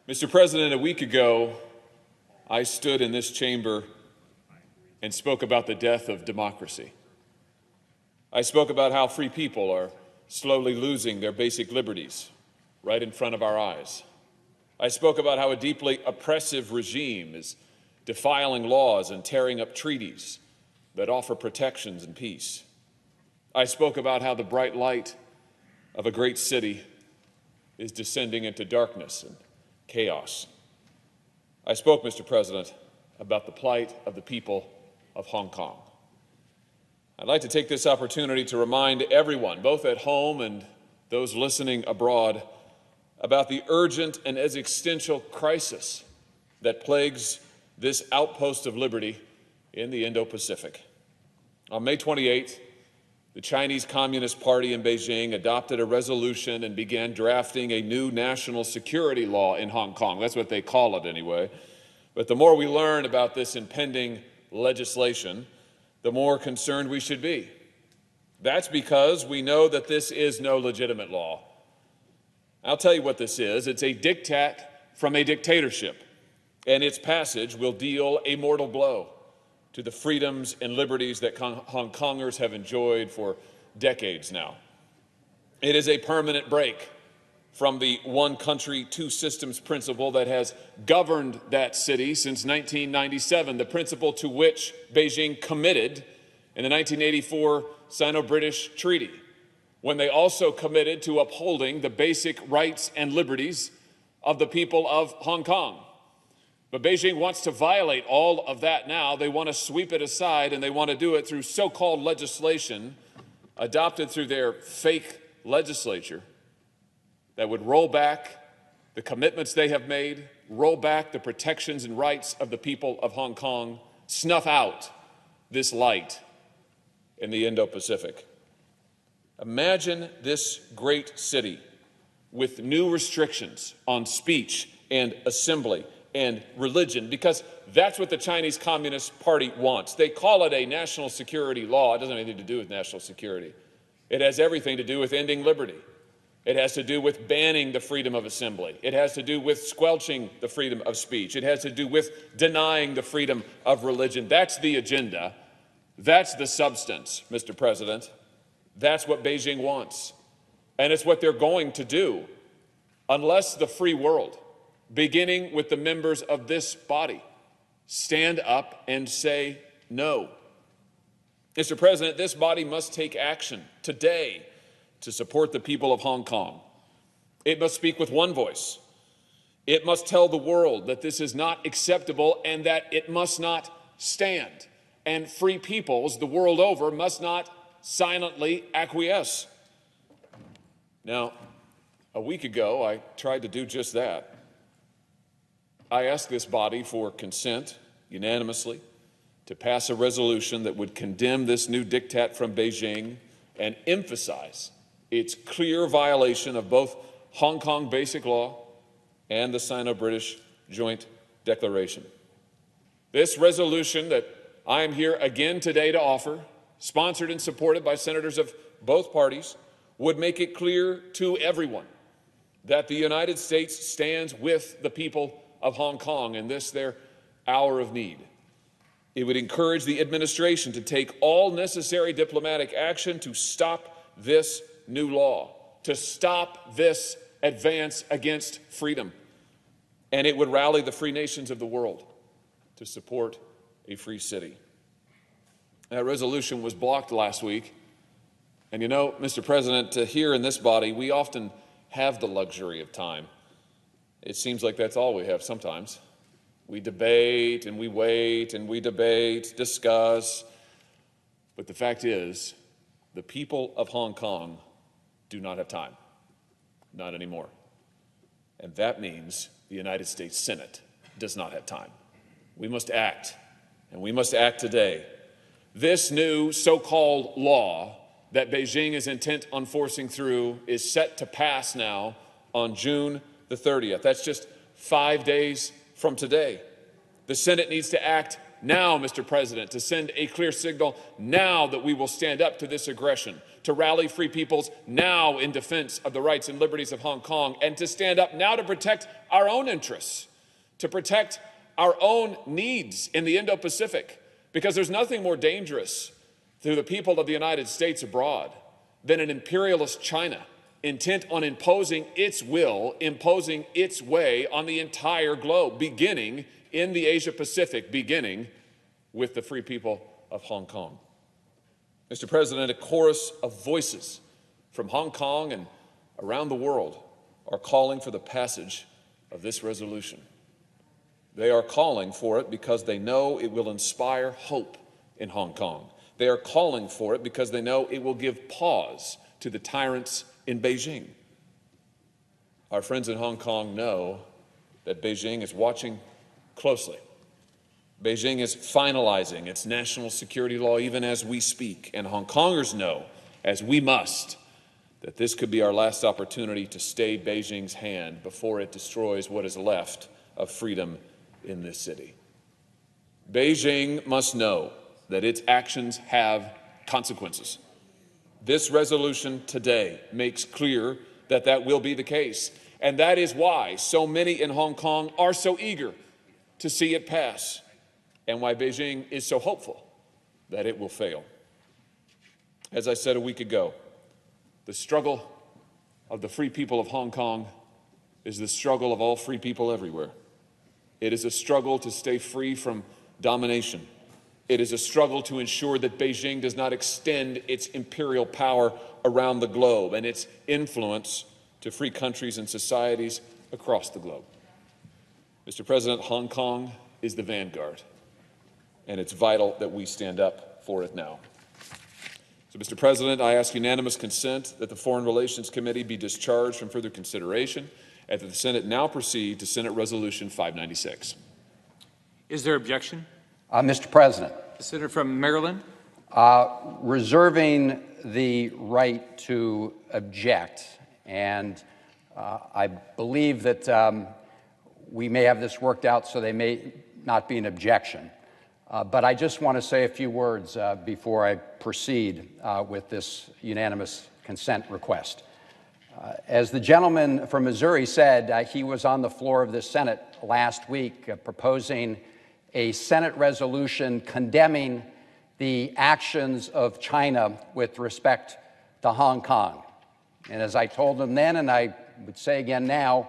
Mr. President, a week ago, I stood in this chamber and spoke about the death of democracy. I spoke about how free people are slowly losing their basic liberties right in front of our eyes. I spoke about how a deeply oppressive regime is defiling laws and tearing up treaties that offer protections and peace. I spoke about how the bright light of a great city is descending into darkness and chaos. I spoke, Mr. President, about the plight of the people of Hong Kong. I'd like to take this opportunity to remind everyone, both at home and those listening abroad, about the urgent and existential crisis that plagues this outpost of liberty in the Indo-Pacific. On May 28th, the Chinese Communist Party in Beijing adopted a resolution and began drafting a new national security law in Hong Kong. That's what they call it anyway. But the more we learn about this impending legislation, the more concerned we should be. That's because we know that this is no legitimate law. I'll tell you what this is. It's a diktat from a dictatorship, and its passage will deal a mortal blow to the freedoms and liberties that Hong Kongers have enjoyed for decades now. It is a permanent break from the one country, two systems principle that has governed that city since 1997, the principle to which Beijing committed in the 1984 Sino-British Treaty, when they also committed to upholding the basic rights and liberties of the people of Hong Kong. But Beijing wants to violate all of that now. They want to sweep it aside, and they want to do it through so-called legislation adopted through their fake legislature that would roll back the commitments they have made, roll back the protections and rights of the people of Hong Kong, snuff out this light in the Indo-Pacific. Imagine this great city with new restrictions on speech and assembly and religion, because that's what the Chinese Communist Party wants. They call it a national security law. It doesn't have anything to do with national security. It has everything to do with ending liberty. It has to do with banning the freedom of assembly. It has to do with squelching the freedom of speech. It has to do with denying the freedom of religion. That's the agenda. That's the substance, Mr. President. That's what Beijing wants. And it's what they're going to do unless the free world, beginning with the members of this body, stand up and say no. Mr. President, this body must take action today to support the people of Hong Kong. It must speak with one voice. It must tell the world that this is not acceptable and that it must not stand. And free peoples the world over must not silently acquiesce. Now, a week ago, I tried to do just that. I asked this body for consent, unanimously, to pass a resolution that would condemn this new diktat from Beijing and emphasize its clear violation of both Hong Kong Basic Law and the Sino-British Joint Declaration. This resolution that I am here again today to offer, sponsored and supported by senators of both parties, would make it clear to everyone that the United States stands with the people of Hong Kong in this, their hour of need. It would encourage the administration to take all necessary diplomatic action to stop this new law, to stop this advance against freedom. And it would rally the free nations of the world to support a free city. That resolution was blocked last week. And you know, Mr. President, here in this body, we often have the luxury of time. It seems like that's all we have sometimes. We debate and we wait and we debate, discuss. But the fact is, the people of Hong Kong do not have time. Not anymore. And that means the United States Senate does not have time. We must act, and we must act today. This new so-called law that Beijing is intent on forcing through is set to pass now on June the 30th. That's just 5 days from today. The Senate needs to act now, Mr. President, to send a clear signal now that we will stand up to this aggression, to rally free peoples now in defense of the rights and liberties of Hong Kong, and to stand up now to protect our own interests, to protect our own needs in the Indo-Pacific, because there's nothing more dangerous to the people of the United States abroad than an imperialist China intent on imposing its will, imposing its way on the entire globe, beginning in the Asia-Pacific, beginning with the free people of Hong Kong. Mr. President, a chorus of voices from Hong Kong and around the world are calling for the passage of this resolution. They are calling for it because they know it will inspire hope in Hong Kong. They are calling for it because they know it will give pause to the tyrants in Beijing. Our friends in Hong Kong know that Beijing is watching closely. Beijing is finalizing its national security law even as we speak, and Hong Kongers know, as we must, that this could be our last opportunity to stay Beijing's hand before it destroys what is left of freedom in this city. Beijing must know that its actions have consequences. This resolution today makes clear that that will be the case, and that is why so many in Hong Kong are so eager to see it pass, and why Beijing is so hopeful that it will fail. As I said a week ago, the struggle of the free people of Hong Kong is the struggle of all free people everywhere. It is a struggle to stay free from domination. It is a struggle to ensure that Beijing does not extend its imperial power around the globe and its influence to free countries and societies across the globe. Mr. President, Hong Kong is the vanguard, and it's vital that we stand up for it now. So, Mr. President, I ask unanimous consent that the Foreign Relations Committee be discharged from further consideration and that the Senate now proceed to Senate Resolution 596. Is there objection? Mr. President. The Senator from Maryland. Reserving the right to object, and I believe that we may have this worked out so they may not be an objection. But I just want to say a few words before I proceed with this unanimous consent request. As the gentleman from Missouri said, he was on the floor of the Senate last week proposing a Senate resolution condemning the actions of China with respect to Hong Kong. And as I told him then, and I would say again now,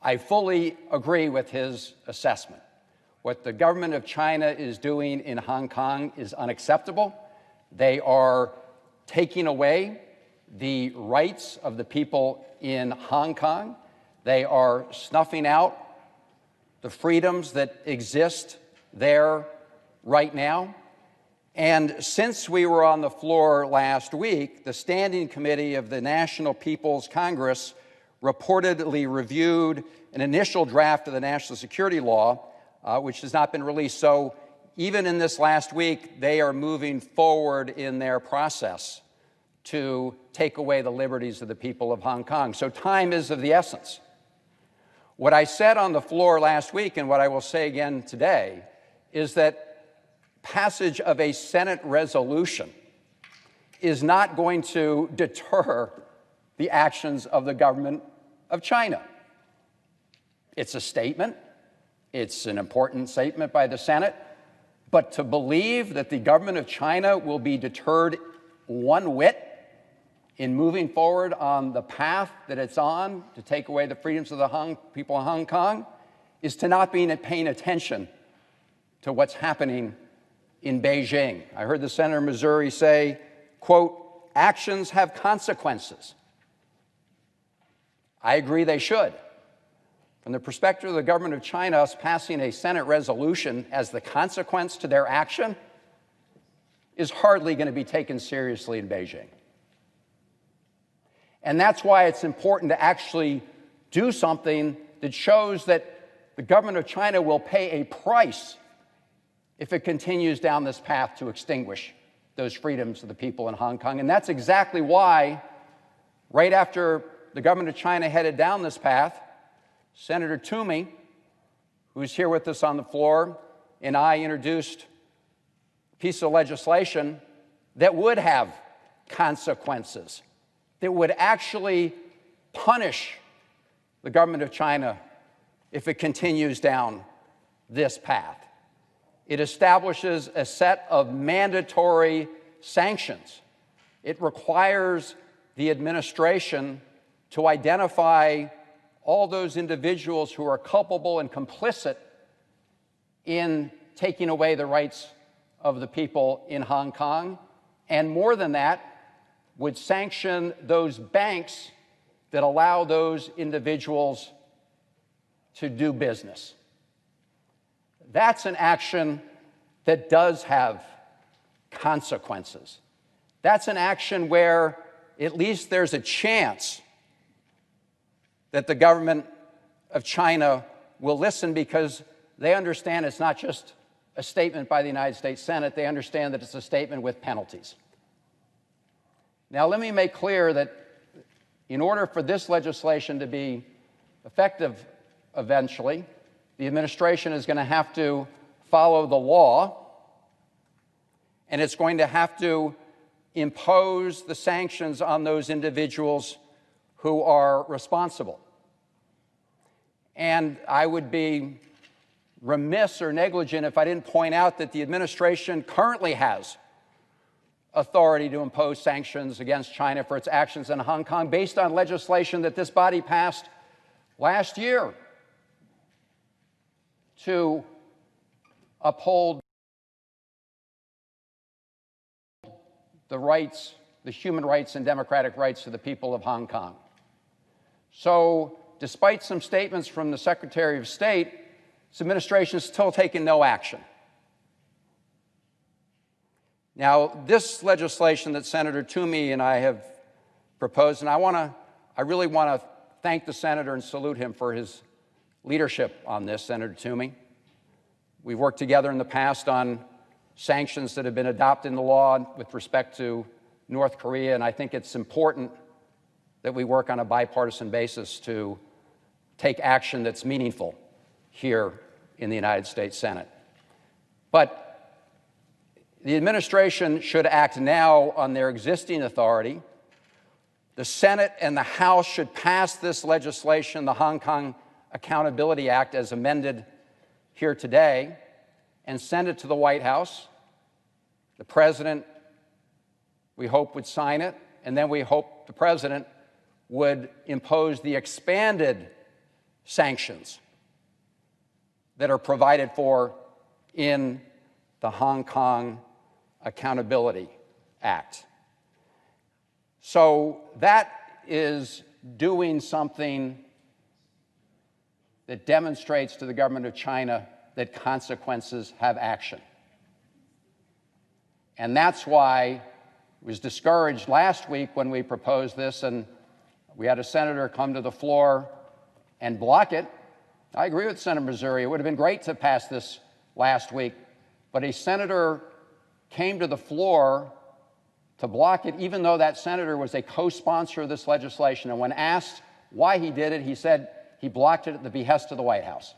I fully agree with his assessment. What the government of China is doing in Hong Kong is unacceptable. They are taking away the rights of the people in Hong Kong. They are snuffing out the freedoms that exist there right now. And since we were on the floor last week, the Standing Committee of the National People's Congress reportedly reviewed an initial draft of the national security law, which has not been released. So even in this last week, they are moving forward in their process to take away the liberties of the people of Hong Kong. So time is of the essence. What I said on the floor last week, and what I will say again today, is that passage of a Senate resolution is not going to deter the actions of the government of China. It's a statement. It's an important statement by the Senate. But to believe that the government of China will be deterred one whit in moving forward on the path that it's on to take away the freedoms of the people of Hong Kong is to not be paying attention to what's happening in Beijing. I heard the senator from Missouri say, quote, actions have consequences. I agree they should. From the perspective of the government of China, us passing a Senate resolution as the consequence to their action is hardly going to be taken seriously in Beijing. And that's why it's important to actually do something that shows that the government of China will pay a price if it continues down this path to extinguish those freedoms of the people in Hong Kong. And that's exactly why, right after the government of China headed down this path, Senator Toomey, who's here with us on the floor, and I introduced a piece of legislation that would have consequences that would actually punish the government of China if it continues down this path. It establishes a set of mandatory sanctions. It requires the administration to identify all those individuals who are culpable and complicit in taking away the rights of the people in Hong Kong, and more than that, would sanction those banks that allow those individuals to do business. That's an action that does have consequences. That's an action where at least there's a chance that the government of China will listen, because they understand it's not just a statement by the United States Senate. They understand that it's a statement with penalties. Now, let me make clear that in order for this legislation to be effective eventually, the administration is going to have to follow the law, and it's going to have to impose the sanctions on those individuals who are responsible. And I would be remiss or negligent if I didn't point out that the administration currently has authority to impose sanctions against China for its actions in Hong Kong based on legislation that this body passed last year to uphold the rights, the human rights and democratic rights of the people of Hong Kong. So, despite some statements from the Secretary of State, this administration has still taken no action. Now, this legislation that Senator Toomey and I have proposed, and I really want to thank the senator and salute him for his leadership on this, Senator Toomey. We've worked together in the past on sanctions that have been adopted in the law with respect to North Korea, and I think it's important that we work on a bipartisan basis to take action that's meaningful here in the United States Senate. But the administration should act now on their existing authority. The Senate and the House should pass this legislation, the Hong Kong Accountability Act, as amended here today, and send it to the White House. The president, we hope, would sign it, and then we hope the president would impose the expanded sanctions that are provided for in the Hong Kong Accountability Act. So that is doing something that demonstrates to the government of China that consequences have action. And that's why I was discouraged last week when we proposed this, and we had a senator come to the floor and block it. I agree with Senator Missouri. It would have been great to pass this last week, but a senator came to the floor to block it, even though that senator was a co-sponsor of this legislation. And when asked why he did it, he said he blocked it at the behest of the White House.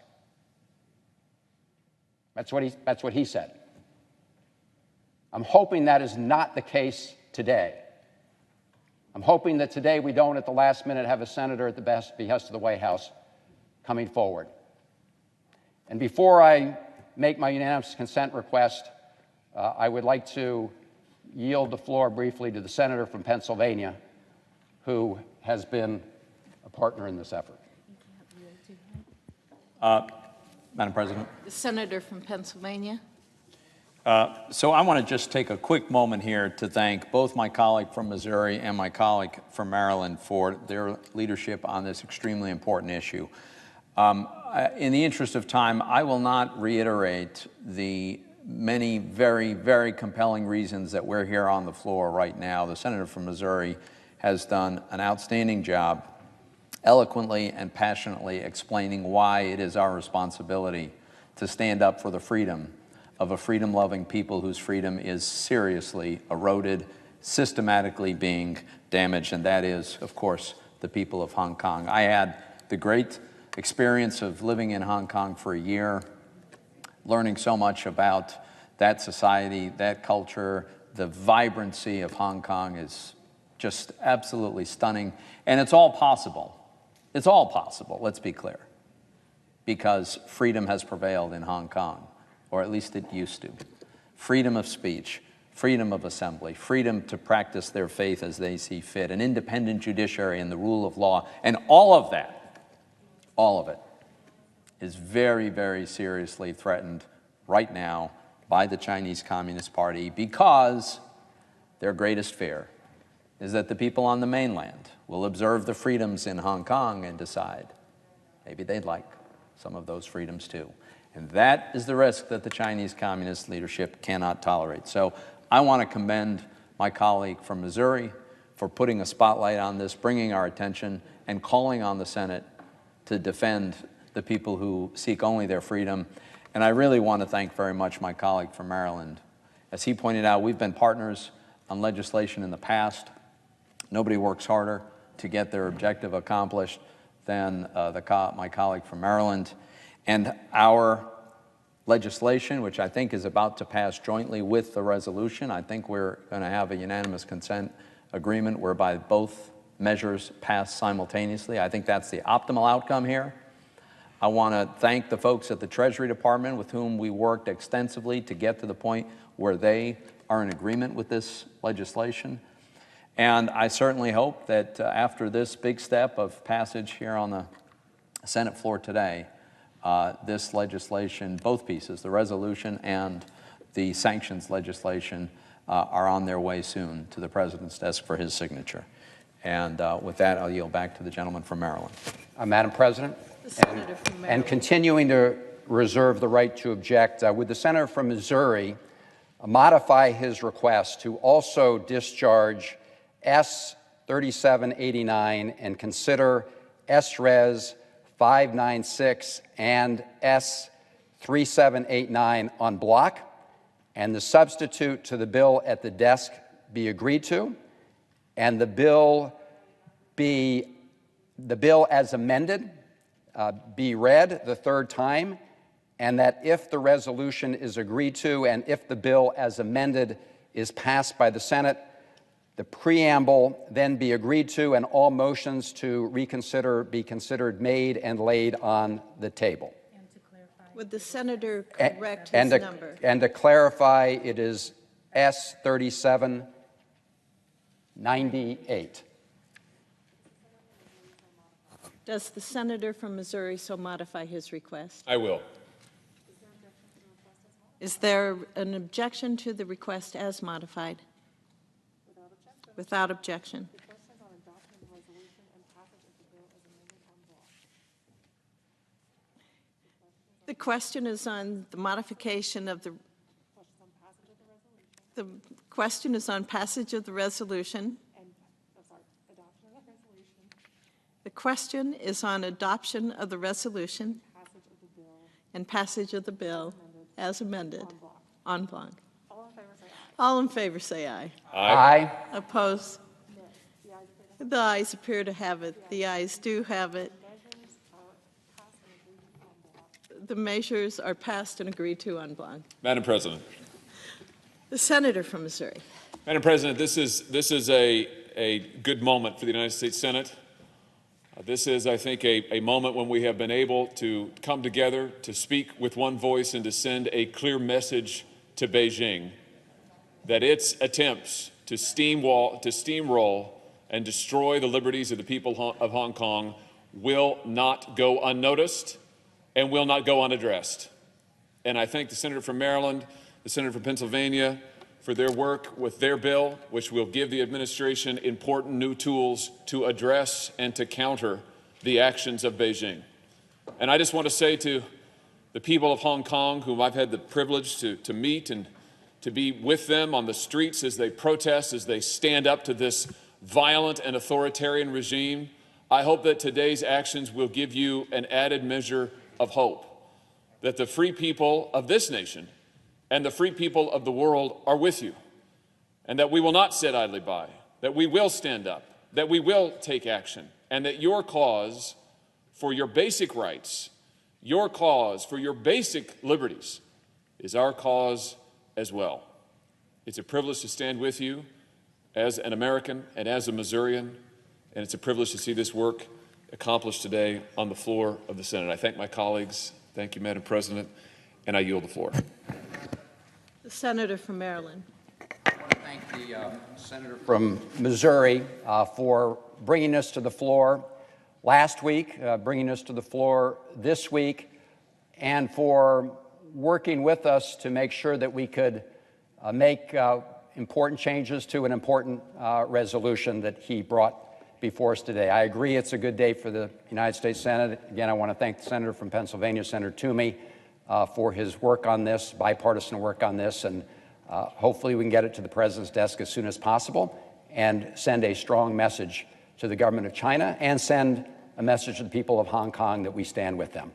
That's what he said. I'm hoping that is not the case today. I'm hoping that today we don't, at the last minute, have a senator at the behest of the White House coming forward. And before I make my unanimous consent request, I would like to yield the floor briefly to the senator from Pennsylvania, who has been a partner in this effort. Madam President. The senator from Pennsylvania. So I want to just take a quick moment here to thank both my colleague from Missouri and my colleague from Maryland for their leadership on this extremely important issue. In the interest of time, I will not reiterate the many very, very compelling reasons that we're here on the floor right now. The senator from Missouri has done an outstanding job eloquently and passionately explaining why it is our responsibility to stand up for the freedom of a freedom-loving people whose freedom is seriously eroded, systematically being damaged, and that is, of course, the people of Hong Kong. I had the great experience of living in Hong Kong for a year, learning so much about that society, that culture, the vibrancy of Hong Kong is just absolutely stunning. And it's all possible. It's all possible, let's be clear, because freedom has prevailed in Hong Kong, or at least it used to. Freedom of speech, freedom of assembly, freedom to practice their faith as they see fit, an independent judiciary and the rule of law, and all of that, all of it, is very, very seriously threatened right now by the Chinese Communist Party, because their greatest fear is that the people on the mainland will observe the freedoms in Hong Kong and decide maybe they'd like some of those freedoms too. And that is the risk that the Chinese Communist leadership cannot tolerate. So I want to commend my colleague from Missouri for putting a spotlight on this, bringing our attention, and calling on the Senate to defend the people who seek only their freedom. And I really want to thank very much my colleague from Maryland. As he pointed out, we've been partners on legislation in the past. Nobody works harder to get their objective accomplished than my colleague from Maryland. And our legislation, which I think is about to pass jointly with the resolution, I think we're going to have a unanimous consent agreement whereby both measures pass simultaneously. I think that's the optimal outcome here. I want to thank the folks at the Treasury Department with whom we worked extensively to get to the point where they are in agreement with this legislation. And I certainly hope that after this big step of passage here on the Senate floor today, this legislation, both pieces, the resolution and the sanctions legislation, are on their way soon to the President's desk for his signature. And with that, I'll yield back to the gentleman from Maryland. Madam President, and continuing to reserve the right to object, would the senator from Missouri modify his request to also discharge S. 3789 and consider S. Res. 596 and S. 3789 on block, and the substitute to the bill at the desk be agreed to, and the bill as amended be read the third time, and that if the resolution is agreed to and if the bill as amended is passed by the Senate, the preamble then be agreed to and all motions to reconsider be considered made and laid on the table. Would the senator correct his number? And to clarify, it is S. 3798. Does the senator from Missouri so modify his request? I will. Is there an objection to the request as modified? Without objection. The question is on the modification of the question is on passage of the resolution. The question is on adoption of the resolution and passage of the bill as amended en bloc. All in favor say aye. Aye. Opposed? The ayes appear to have it. The ayes do have it. The measures are passed and agreed to en bloc. Madam President. The senator from Missouri. Madam President, this is a good moment for the United States Senate. This is, I think, a moment when we have been able to come together to speak with one voice and to send a clear message to Beijing that its attempts to steamroll and destroy the liberties of the people of Hong Kong will not go unnoticed and will not go unaddressed. And I thank the senator from Maryland, the senator from Pennsylvania, for their work with their bill, which will give the administration important new tools to address and to counter the actions of Beijing. And I just want to say to the people of Hong Kong, whom I've had the privilege to meet and to be with them on the streets as they protest, as they stand up to this violent and authoritarian regime, I hope that today's actions will give you an added measure of hope, that the free people of this nation and the free people of the world are with you, and that we will not sit idly by, that we will stand up, that we will take action, and that your cause for your basic rights, your cause for your basic liberties is our cause as well. It's a privilege to stand with you as an American and as a Missourian, and it's a privilege to see this work accomplished today on the floor of the Senate. I thank my colleagues. Thank you, Madam President, and I yield the floor. The Senator from Maryland. I want to thank the Senator from Missouri for bringing us to the floor last week, bringing us to the floor this week, and for working with us to make sure that we could make important changes to an important resolution that he brought before us today. I agree it's a good day for the United States Senate. Again, I want to thank the Senator from Pennsylvania, Senator Toomey, for his work on this, bipartisan work on this, and hopefully we can get it to the President's desk as soon as possible and send a strong message to the government of China and send a message to the people of Hong Kong that we stand with them.